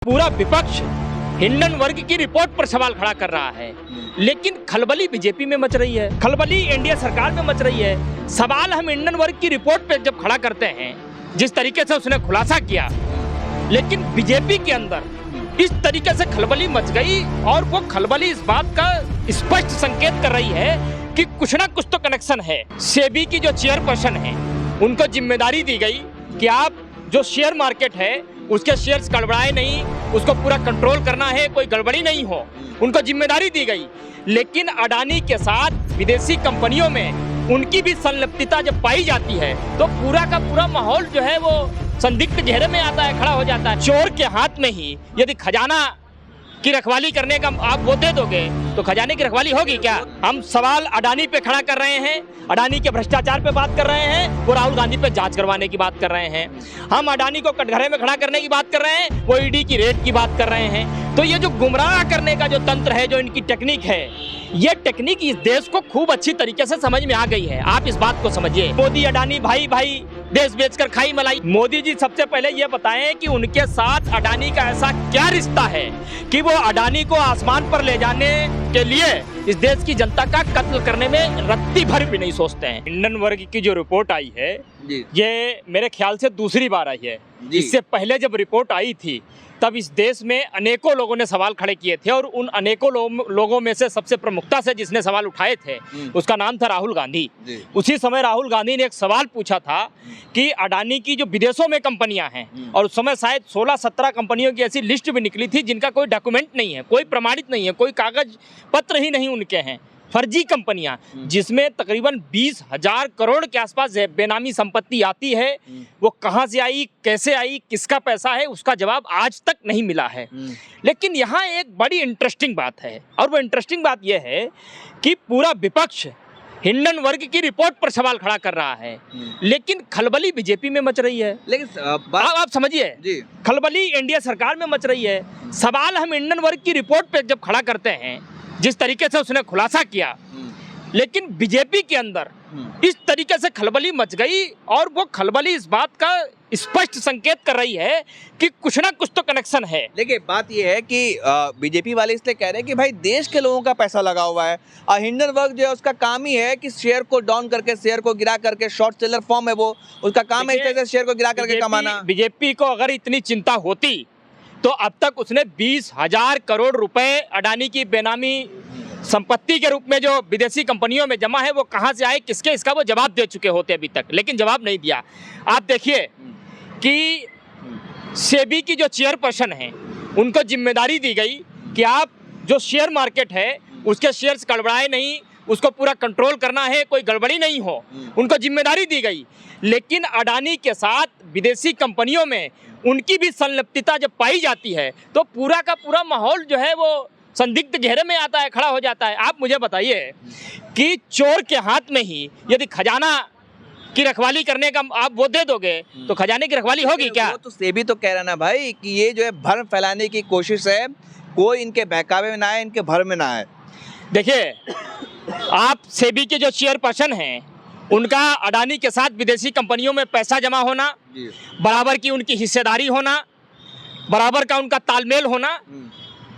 पूरा विपक्ष हिंडन वर्ग की रिपोर्ट पर सवाल खड़ा कर रहा है, लेकिन खलबली बीजेपी में मच रही है, खलबली एनडीए सरकार में मच रही है। सवाल हम हिंडन वर्ग की रिपोर्ट पे जब खड़ा करते हैं, जिस तरीके से उसने खुलासा किया, लेकिन बीजेपी के अंदर इस तरीके से खलबली मच गई और वो खलबली इस बात का स्पष्ट संकेत कर रही है कि कुछ ना कुछ तो कनेक्शन है। सेबी की जो चेयरपर्सन है, उनको जिम्मेदारी दी गई कि आप जो शेयर मार्केट है उसके शेयर्स गड़बड़ाए नहीं, उसको पूरा कंट्रोल करना है, कोई गड़बड़ी नहीं हो, उनको जिम्मेदारी दी गई। लेकिन अडानी के साथ विदेशी कंपनियों में उनकी भी संलिप्तता जब पाई जाती है तो पूरा का पूरा माहौल जो है वो संदिग्ध घेरे में आता है, खड़ा हो जाता है। चोर के हाथ में ही यदि खजाना की रखवाली करने का आप वो दे दोगे तो खजाने की रखवाली होगी क्या? हम सवाल अडानी पे खड़ा कर रहे हैं, अडानी के भ्रष्टाचार पे बात कर रहे हैं, वो राहुल गांधी पे जांच करवाने की बात कर रहे हैं। हम अडानी को कटघरे में खड़ा करने की बात कर रहे हैं, वो ईडी की रेड की बात कर रहे हैं। तो ये जो गुमराह करने का जो तंत्र है, जो इनकी टेक्निक है, ये टेक्निक इस देश को खूब अच्छी तरीके से समझ में आ गई है। आप इस बात को समझिए। मोदी अडानी भाई भाई, देश बेचकर खाई मलाई। मोदी जी सबसे पहले ये बताएं कि उनके साथ अडानी का ऐसा क्या रिश्ता है कि वो अडानी को आसमान पर ले जाने के लिए इस देश की जनता का कत्ल करने में रत्ती भर भी नहीं सोचते हैं। हिंडन वर्ग की जो रिपोर्ट आई है ये मेरे ख्याल से दूसरी बार आई है। इससे पहले जब रिपोर्ट आई थी तब इस देश में अनेकों लोगों ने सवाल खड़े किए थे और उन अनेकों लोगों में से सबसे प्रमुखता से जिसने सवाल उठाए थे उसका नाम था राहुल गांधी। उसी समय राहुल गांधी ने एक सवाल पूछा था कि अडानी की जो विदेशों में कंपनियां हैं, और उस समय शायद 16-17 कंपनियों की ऐसी लिस्ट भी निकली थी जिनका कोई डॉक्यूमेंट नहीं है, कोई प्रमाणित नहीं है, कोई कागज पत्र ही नहीं उनके हैं, फर्जी कंपनियां, जिसमें तकरीबन 20,000 करोड़ के आसपास बेनामी संपत्ति आती है। वो कहां से आई, कैसे आई, किसका पैसा है, उसका जवाब आज तक नहीं मिला है। लेकिन यहाँ एक बड़ी इंटरेस्टिंग बात है, और वो इंटरेस्टिंग बात यह है कि पूरा विपक्ष हिंडन वर्ग की रिपोर्ट पर सवाल खड़ा कर रहा है, लेकिन खलबली बीजेपी में मच रही है। लेकिन आप समझिए, खलबली एनडीए सरकार में मच रही है। सवाल हम हिंडन वर्ग की रिपोर्ट पे जब खड़ा करते हैं, जिस तरीके से उसने खुलासा किया, लेकिन बीजेपी के अंदर इस तरीके से खलबली मच गई और वो खलबली इस बात का स्पष्ट संकेत कर रही है कि कुछ ना कुछ तो कनेक्शन है। देखिए, बात ये है कि बीजेपी वाले इसलिए कह रहे हैं कि भाई देश के लोगों का पैसा लगा हुआ है, और हिंडन वर्ग जो है उसका काम ही है कि शेयर को डाउन करके, शेयर को गिरा करके, शॉर्ट सेलर फॉर्म है वो, उसका काम है इस तरह से शेयर को गिरा करके कमाना। बीजेपी को अगर इतनी चिंता होती तो अब तक उसने 20,000 करोड़ रुपए अडानी की बेनामी संपत्ति के रूप में जो विदेशी कंपनियों में जमा है वो कहां से आए, किसके, इसका वो जवाब दे चुके होते अभी तक, लेकिन जवाब नहीं दिया। आप देखिए कि सेबी की जो चेयरपर्सन है, उनको जिम्मेदारी दी गई कि आप जो शेयर मार्केट है उसके शेयर्स गड़बड़ाए नहीं, उसको पूरा कंट्रोल करना है, कोई गड़बड़ी नहीं हो, उनको जिम्मेदारी दी गई। लेकिन अडानी के साथ विदेशी कंपनियों में उनकी भी संलिप्तता जब पाई जाती है तो पूरा का पूरा माहौल जो है वो संदिग्ध घेरे में आता है, खड़ा हो जाता है। आप मुझे बताइए कि चोर के हाथ में ही यदि खजाना की रखवाली करने का आप वो दे दोगे तो खजाने की रखवाली होगी क्या? वो तो सेबी तो कह रहा ना भाई कि ये जो है भ्रम फैलाने की कोशिश है, कोई इनके बहकावे में ना आए, इनके भर में ना आए। देखिए, आप सेबी के जो चेयरपर्सन हैं उनका अडानी के साथ विदेशी कंपनियों में पैसा जमा होना, बराबर की उनकी हिस्सेदारी होना, बराबर का उनका तालमेल होना,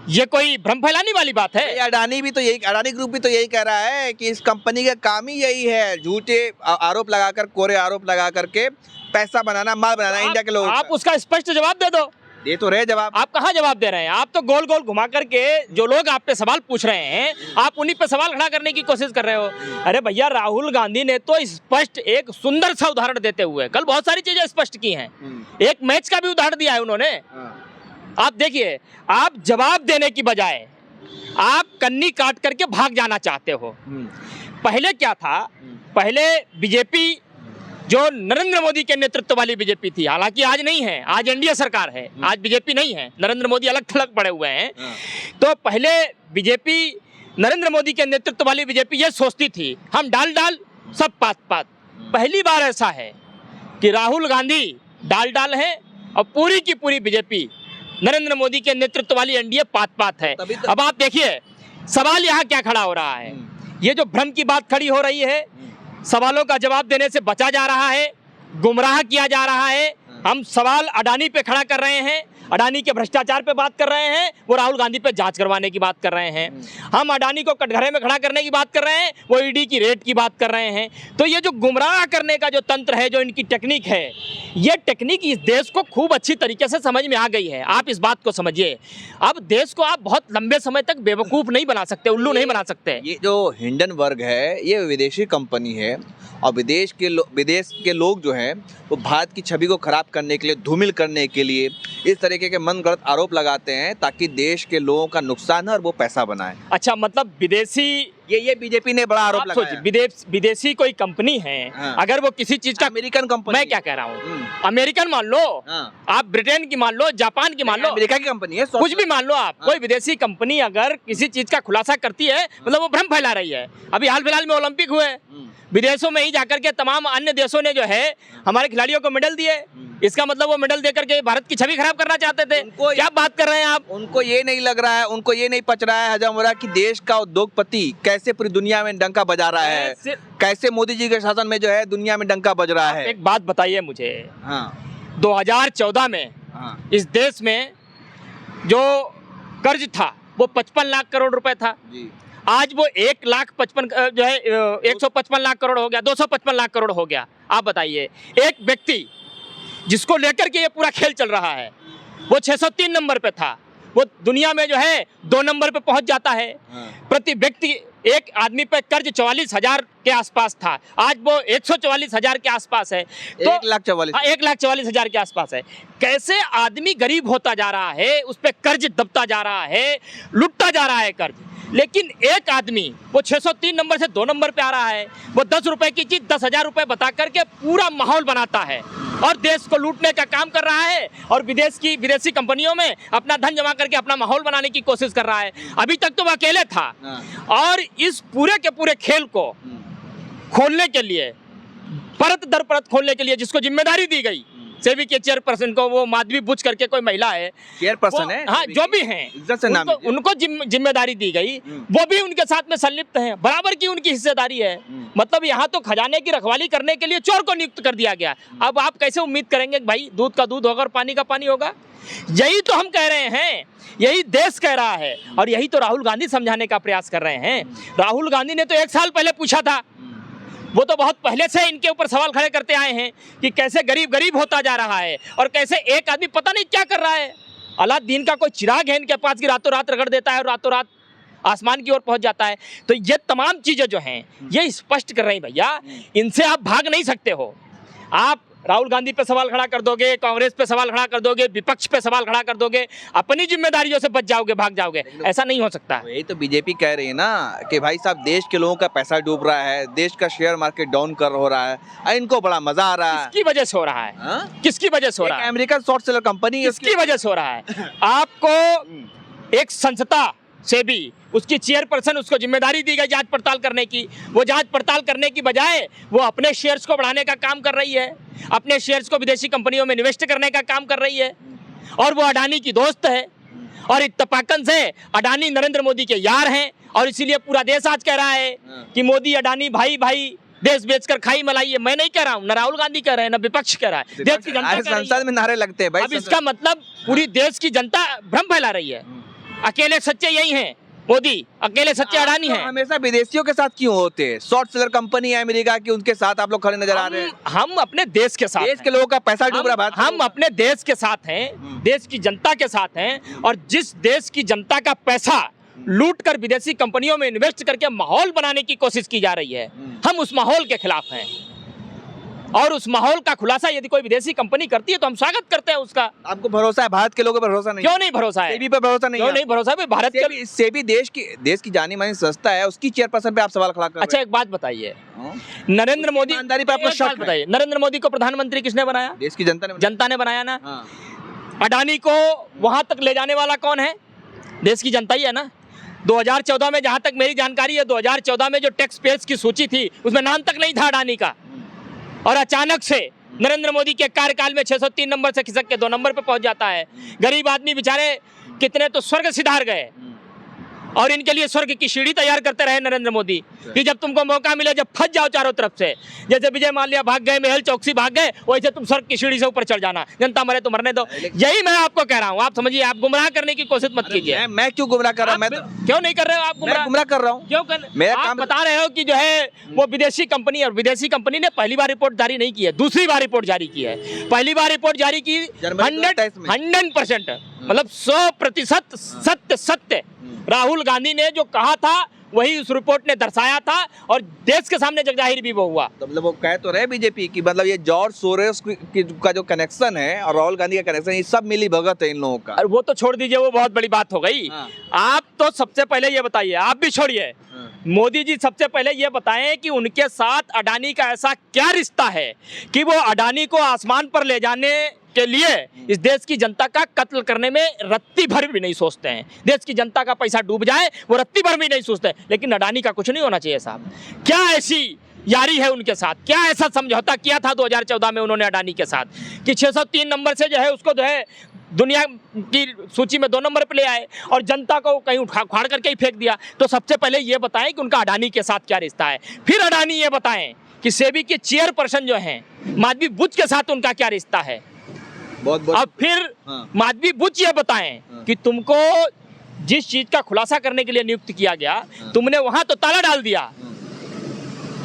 ये कोई भ्रम फैलाने वाली बात है? अडानी ग्रुप भी तो यही कह रहा है कि इस कंपनी का काम ही यही है, झूठे आरोप लगाकर, कोरे आरोप लगा करके पैसा बनाना, माल बनाना इंडिया के लोगों का। आप उसका स्पष्ट जवाब दे दो। दे तो रहे जवाब। आप कहाँ जवाब दे रहे हैं? आप तो गोल गोल घुमा करके जो लोग आप पे सवाल पूछ रहे हैं, आप उन्हीं पे सवाल खड़ा करने की कोशिश कर रहे हो। अरे भैया, राहुल गांधी ने तो स्पष्ट एक सुंदर सा उदाहरण देते हुए कल बहुत सारी चीजें स्पष्ट की हैं। एक मैच का भी उदाहरण दिया है उन्होंने। आप देखिए, आप जवाब देने की बजाय आप कन्नी काट करके भाग जाना चाहते हो। पहले क्या था? पहले बीजेपी जो नरेंद्र मोदी के नेतृत्व वाली बीजेपी थी, हालांकि आज नहीं है, आज एनडीए सरकार है, आज बीजेपी नहीं है, नरेंद्र मोदी अलग थलग पड़े हुए हैं। तो पहले बीजेपी, नरेंद्र मोदी के नेतृत्व वाली बीजेपी ये सोचती थी हम डाल डाल सब पात पात। पहली बार ऐसा है कि राहुल गांधी डाल डाल है और पूरी की पूरी बीजेपी, नरेंद्र मोदी के नेतृत्व वाली एनडीए पात पात है। अब आप देखिए सवाल यहाँ क्या खड़ा हो रहा है, ये जो भ्रम की बात खड़ी हो रही है, सवालों का जवाब देने से बचा जा रहा है, गुमराह किया जा रहा है। हम सवाल अडानी पे खड़ा कर रहे हैं, अडानी के भ्रष्टाचार पे बात कर रहे हैं, वो राहुल गांधी पे जांच करवाने की बात कर रहे हैं। हम अडानी को कटघरे में खड़ा करने की बात कर रहे हैं, वो ईडी की रेड की बात कर रहे हैं। तो ये जो गुमराह करने का जो तंत्र है, जो इनकी टेक्निक है, ये टेक्निक इस देश को खूब अच्छी तरीके से समझ में आ गई है। आप इस बात को समझिए। अब देश को आप बहुत लंबे समय तक बेवकूफ़ नहीं बना सकते, उल्लू नहीं बना सकते। ये जो हिंडनबर्ग है ये विदेशी कंपनी है और विदेश के लोग जो हैं वो भारत की छवि को खराब करने के लिए, धूमिल करने के लिए इस तरीके के मनगढ़ंत आरोप लगाते हैं ताकि देश के लोगों का नुकसान है और वो पैसा बनाए। अच्छा, मतलब विदेशी, ये बीजेपी ने बड़ा आरोप लगाया। विदेशी कोई कंपनी है, हाँ। अगर वो किसी चीज का, अमेरिकन कंपनी, मैं क्या कह रहा हूँ, अमेरिकन मान लो, हाँ। आप ब्रिटेन की मान लो, जापान की मान लो, अमेरिका की कंपनी है, कुछ भी मान लो आप, कोई विदेशी कंपनी अगर किसी चीज का खुलासा करती है, मतलब वो भ्रम फैला रही है। अभी हाल फिलहाल में ओलंपिक हुए, विदेशों में ही जाकर के तमाम अन्य देशों ने जो है हमारे खिलाड़ियों को मेडल दिए। इसका मतलब वो मेडल देकर के भारत की छवि खराब करना चाहते थे। क्या बात कर रहे हैं आप? उनको ये नहीं लग रहा है, उनको ये नहीं पच रहा है, हजम हो रहा है कि देश का उद्योगपति कैसे पूरी दुनिया में डंका बजा रहा है, कैसे मोदी जी के शासन में जो है दुनिया में डंका बज रहा है। एक बात बताइए मुझे, हाँ। 2014 में इस देश में जो कर्ज था वो 55 लाख करोड़ रुपए था। आज वो 1,55,000 जो है 155 लाख करोड़ हो गया, 255 लाख करोड़ हो गया। आप बताइए, एक व्यक्ति जिसको लेकर के ये पूरा खेल चल रहा है वो 603 नंबर पे था, वो दुनिया में जो है 2 नंबर पे पहुंच जाता है। प्रति व्यक्ति एक आदमी पे कर्ज 44,000 के आसपास था, आज वो 144,000 के आसपास है। तो 1,44,000 के आसपास है। कैसे आदमी गरीब होता जा रहा है, उस पे कर्ज दबता जा रहा है, लुटता जा रहा है कर्ज। लेकिन एक आदमी वो 603 नंबर से 2 नंबर पे आ रहा है, वो 10 रुपए की चीज 10,000 रुपए बता करके पूरा माहौल बनाता है और देश को लूटने का काम कर रहा है और विदेशी कंपनियों में अपना धन जमा करके अपना माहौल बनाने की कोशिश कर रहा है। अभी तक तो वो अकेले था और इस पूरे के पूरे खेल को खोलने के लिए, परत दर परत खोलने के लिए जिसको जिम्मेदारी दी गई, सेबी के चेयरपर्सन को, वो माधवी बुच करके कोई महिला है, चेयरपर्सन है, हाँ, जो भी हैं, उनको जिम्मेदारी दी गई, वो भी उनके साथ में संलिप्त हैं, बराबर की उनकी हिस्सेदारी है। मतलब यहाँ तो खजाने की रखवाली करने के लिए चोर को नियुक्त कर दिया गया। अब आप कैसे उम्मीद करेंगे कि भाई दूध का दूध होगा और पानी का पानी होगा? यही तो हम कह रहे हैं, यही देश कह रहा है और यही तो राहुल गांधी समझाने का प्रयास कर रहे हैं। राहुल गांधी ने तो 1 साल पहले पूछा था, वो तो बहुत पहले से इनके ऊपर सवाल खड़े करते आए हैं कि कैसे गरीब होता जा रहा है और कैसे एक आदमी पता नहीं क्या कर रहा है। अलादीन का कोई चिराग है इनके पास कि रातों रात रगड़ देता है और रातों रात आसमान की ओर पहुंच जाता है। तो ये तमाम चीजें जो हैं ये स्पष्ट कर रही भैया, इनसे आप भाग नहीं सकते हो। आप राहुल गांधी पे सवाल खड़ा कर दोगे, कांग्रेस पे सवाल खड़ा कर दोगे, विपक्ष पे सवाल खड़ा कर दोगे, अपनी जिम्मेदारियों से बच जाओगे, भाग जाओगे, ऐसा नहीं हो सकता। यही तो बीजेपी कह रही है ना कि भाई साहब देश के लोगों का पैसा डूब रहा है, देश का शेयर मार्केट डाउन हो रहा है, इनको बड़ा मजा आ रहा है। किसकी वजह से हो रहा है? किसकी वजह से हो रहा है? अमेरिकन शॉर्ट सेलर कंपनी, किसकी वजह से हो रहा है? आपको एक संस्था से भी उसकी चेयरपर्सन, उसको जिम्मेदारी दी गई जांच पड़ताल करने की, वो जांच पड़ताल करने की बजाय वो अपने शेयर्स को बढ़ाने का काम कर रही है, अपने शेयर्स को विदेशी कंपनियों में इन्वेस्ट करने का काम कर रही है और वो अडानी की दोस्त है और इत्तेफाकन से अडानी नरेंद्र मोदी के यार हैं और इसीलिए पूरा देश आज कह रहा है कि मोदी अडानी भाई भाई, देश बेचकर खाई मलाई है। मैं नहीं कह रहा हूँ, न राहुल गांधी कह रहे हैं, न विपक्ष कह रहा है, देश की जनता संसद में नारे लगते हैं भाई। अब इसका मतलब पूरी देश की जनता भ्रम फैला रही है। अकेले सच्चे यही हैं मोदी, अकेले सच्चे अडानी हैं। हमेशा विदेशियों के साथ क्यों होते हैं? शॉर्ट सेलर कंपनी है अमेरिका की, उनके साथ आप लोग खड़े नजर आ रहे हैं। हम अपने देश के साथ, देश के लोगों का पैसा डूब रहा है, हम अपने देश के साथ हैं, देश की जनता के साथ हैं और जिस देश की जनता का पैसा लूट कर विदेशी कंपनियों में इन्वेस्ट करके माहौल बनाने की कोशिश की जा रही है, हम उस माहौल के खिलाफ हैं और उस माहौल का खुलासा यदि कोई विदेशी कंपनी करती है तो हम स्वागत करते हैं उसका। आपको भरोसा है? भारत के लोगों पर भरोसा नहीं? क्यों नहीं भरोसा है? सेबी पर भरोसा नहीं? क्यों नहीं भरोसा है? भारत के सेबी देश की जानी मानी संस्था है, उसकी चेयरपर्सन पे आप सवाल खड़ा कर रहे हैं। अच्छा, एक बात बताइए, नरेंद्र मोदी, ईमानदारी पे आपको शक बताइए, नरेंद्र मोदी को प्रधानमंत्री किसने बनाया? देश की जनता ने बनाया ना। अडानी को वहां तक ले जाने वाला कौन है? देश की जनता ही है ना। 2014 में जहां तक मेरी जानकारी है, 2014 में जो टैक्स पेयर्स की सूची थी उसमें नाम तक नहीं था अडानी का और अचानक से नरेंद्र मोदी के कार्यकाल में 603 नंबर से खिसक के 2 नंबर पे पहुंच जाता है। गरीब आदमी बेचारे कितने तो स्वर्ग सिधार गए और इनके लिए स्वर्ग की सीढ़ी तैयार करते रहे नरेंद्र मोदी कि जब तुमको मौका मिले, जब फंस जाओ चारों तरफ से, जैसे विजय माल्या भाग गए, मेहुल चौकसी भाग गए, वैसे तुम स्वर्ग की सीढ़ी से ऊपर चढ़ जाना, जनता मरे तो मरने दो। यही मैं आपको कह रहा हूँ, आप समझिए, आप गुमराह करने की कोशिश मत कीजिए। मैं क्यों गुमराह कर रहा हूँ? मैं क्यों नहीं कर रहे हो आप गुमराह कर रहा हूँ? क्यों कर? मेरा आप काम बता रहे हो कि जो है वो विदेशी कंपनी, और विदेशी कंपनी ने पहली बार रिपोर्ट जारी नहीं की है, दूसरी बार रिपोर्ट जारी की है। पहली बार रिपोर्ट जारी की 100%, मतलब 100% सत्य राहुल गांधी ने जो कहा था वही उस रिपोर्ट ने दर्शाया था, और देश के सामने जगजाहिर भी वो हुआ। तो मतलब वो कह तो रहे बीजेपी की, मतलब ये जॉर्ज सोरोस का जो कनेक्शन है और राहुल गांधी का कनेक्शन, ये सब मिली भगत है इन लोगों का। और वो तो छोड़ दीजिए, वो बहुत बड़ी बात हो गई। हाँ। आप तो सबसे पहले ये बताइए, आप भी छोड़िए, मोदी जी सबसे पहले ये बताएं कि उनके साथ अडानी का ऐसा क्या रिश्ता है कि वो अडानी को आसमान पर ले जाने के लिए इस देश की जनता का कत्ल करने में रत्ती भर भी नहीं सोचते हैं। देश की जनता का पैसा डूब जाए वो रत्ती भर भी नहीं सोचते, लेकिन अडानी का कुछ नहीं होना चाहिए साहब। क्या ऐसी यारी है उनके साथ, क्या ऐसा समझौता किया था 2014 में उन्होंने अडानी के साथ कि 603 नंबर से जो है उसको जो है दुनिया की सूची में 2 नंबर पर ले आए और जनता को कहीं उखाड़ करके ही फेंक दिया। तो सबसे पहले ये बताएं कि उनका अडानी के साथ क्या रिश्ता है, फिर अडानी ये बताएं कि सेबी के चेयरपर्सन जो हैं माधवी बुच के साथ उनका क्या रिश्ता है। बहुत अब फिर माधवी बुच ये बताएं कि तुमको जिस चीज का खुलासा करने के लिए नियुक्त किया गया, तुमने वहां तो ताला डाल दिया,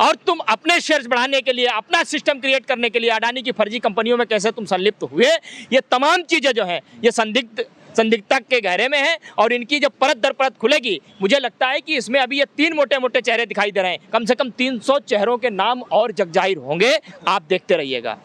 और तुम अपने शेयर्स बढ़ाने के लिए, अपना सिस्टम क्रिएट करने के लिए अडानी की फर्जी कंपनियों में कैसे तुम संलिप्त हुए। ये तमाम चीजें जो हैं ये संदिग्धता के गहरे में है, और इनकी जब परत दर परत खुलेगी, मुझे लगता है कि इसमें अभी ये 3 मोटे मोटे चेहरे दिखाई दे रहे हैं, कम से कम 300 चेहरों के नाम और जगजाहिर होंगे। आप देखते रहिएगा।